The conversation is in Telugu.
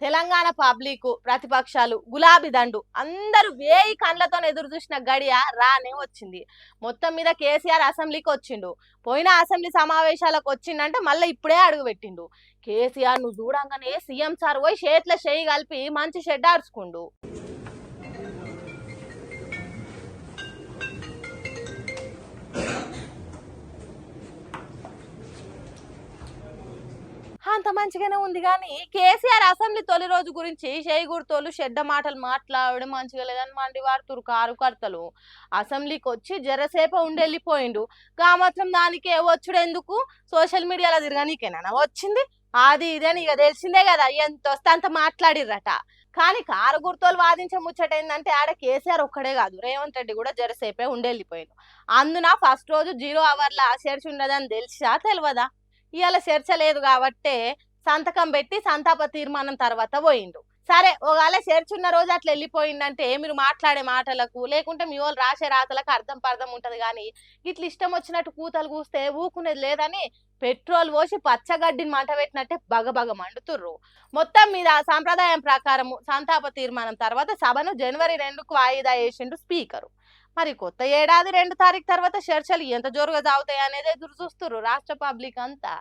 తెలంగాణ పబ్లిక్ ప్రతిపక్షాలు గులాబీ దండు అందరూ వేయి కండ్లతో ఎదురు చూసిన గడియ రానే వచ్చింది. మొత్తం మీద కేసీఆర్ అసెంబ్లీకి వచ్చిండు. పోయిన అసెంబ్లీ సమావేశాలకు వచ్చిండంటే మళ్ళీ ఇప్పుడే అడుగు పెట్టిండు. కేసీఆర్ ను చూడంగానే సీఎం సార్ పోయి చేతిలో చేయి కలిపి మంచి షెడ్డార్చుకుండు. అంత మంచిగానే ఉంది కానీ కేసీఆర్ అసెంబ్లీ తొలి రోజు గురించి చేయిగుర్తోళ్ళు చెడ్డ మాటలు మాట్లాడడం మంచిగా లేదని మండి వాడుతురు కారుకర్తలు. అసెంబ్లీకి వచ్చి జరసేప ఉండెళ్ళిపోయిండు. గా మాత్రం దానికే వచ్చుడెందుకు సోషల్ మీడియాలో తిరగనీకేనా వచ్చింది. అది ఇదని ఇక తెలిసిందే కదా, ఎంత వస్తే అంత మాట్లాడిర్రట. కానీ కారు గుర్తోలు వాదించే ముచ్చట ఏంటంటే ఆడ కేసీఆర్ ఒక్కడే కాదు, రేవంత్ రెడ్డి కూడా జరసేపే ఉండెళ్ళిపోయిండు. అందున ఫస్ట్ రోజు 0 అవర్ల చర్చ ఉండదని తెలిసా తెలియదా? ఇవాళ చర్చ లేదు కాబట్టే సంతకం పెట్టి సంతాప తీర్మానం తర్వాత పోయిండు. సరే ఒకవేళ చర్చ ఉన్న రోజు అట్లా వెళ్ళిపోయిందంటే మీరు మాట్లాడే మాటలకు లేకుంటే మీ వాళ్ళు రాసే రాతలకు అర్థం ఉంటది. కానీ ఇట్లా ఇష్టం వచ్చినట్టు కూతలు కూస్తే ఊకునేది లేదని పెట్రోల్ పోసి పచ్చగడ్డిని మంట పెట్టినట్టే బగబగ మండుతుర్రు. మొత్తం మీద సాంప్రదాయం ప్రకారము సంతాప తీర్మానం తర్వాత సభను జనవరి 2కు వాయిదా వేసిండు స్పీకరు. మరి కొత్త ఏడాది 2 తారీఖు తర్వాత చర్చలు ఎంత జోరుగా సాగుతాయి అనేది ఎదురు చూస్తుర్రు రాష్ట్ర పబ్లిక్ అంతా.